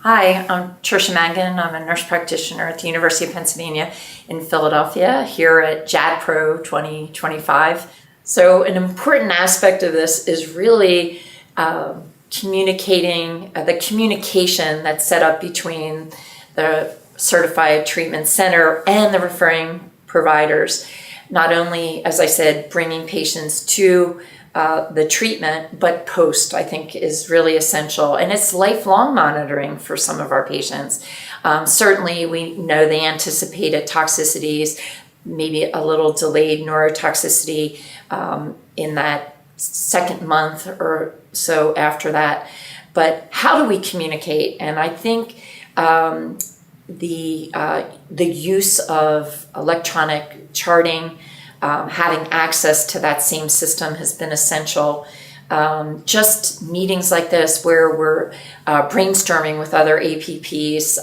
Hi, I'm Patricia Mangan. I'm a nurse practitioner at the University of Pennsylvania in Philadelphia here at JADPRO 2025. So an important aspect of this is really communicating, the communication that's set up between the certified treatment center and the referring providers. Not only, as I said, bringing patients to the treatment, but post, I think, is really essential. And it's lifelong monitoring for some of our patients. Certainly, we know the anticipated toxicities, maybe a little delayed neurotoxicity in that second month or so after that. But how do we communicate? And I think the use of electronic charting, having access to that same system has been essential. Just meetings like this where we're brainstorming with other APPs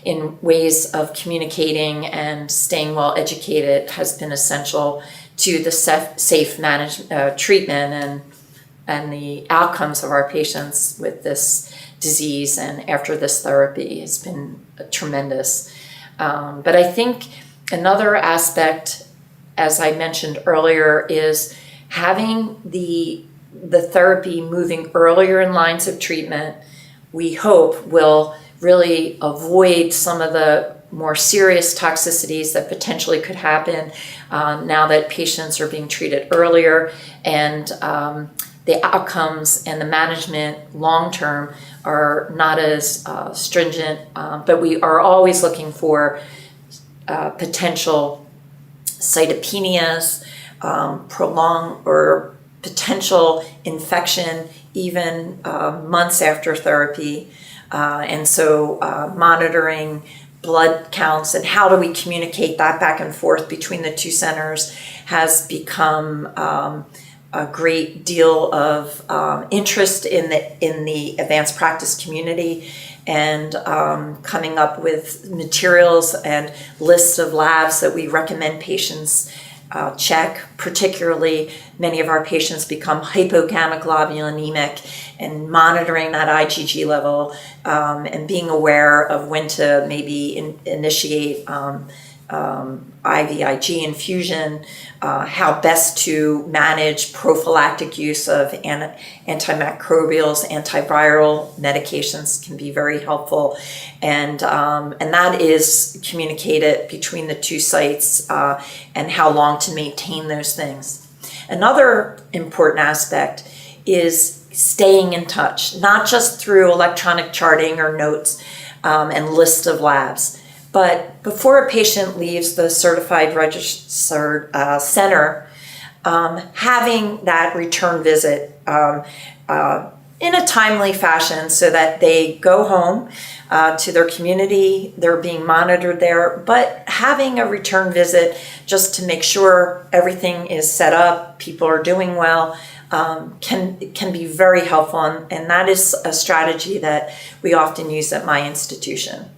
in ways of communicating and staying well educated has been essential to the safe treatment and the outcomes of our patients with this disease and after this therapy has been tremendous. But I think another aspect, as I mentioned earlier, is having the therapy moving earlier in lines of treatment, we hope will really avoid some of the more serious toxicities that potentially could happen now that patients are being treated earlier, and the outcomes and the management long-term are not as stringent, but we are always looking for potential cytopenias, prolonged or potential infection even months after therapy. And so monitoring blood counts and how do we communicate that back and forth between the two centers has become a great deal of interest in the advanced practice community, and coming up with materials and lists of labs that we recommend patients check. Particularly, many of our patients become hypogammaglobulinemic, and monitoring that IgG level and being aware of when to maybe initiate IVIG infusion, how best to manage prophylactic use of antimicrobials, antiviral medications can be very helpful, and that is communicated between the two sites and how long to maintain those things. Another important aspect is staying in touch, not just through electronic charting or notes and lists of labs, but before a patient leaves the certified registered center, having that return visit in a timely fashion so that they go home to their community, they're being monitored there, but having a return visit just to make sure everything is set up, people are doing well, can be very helpful, and that is a strategy that we often use at my institution.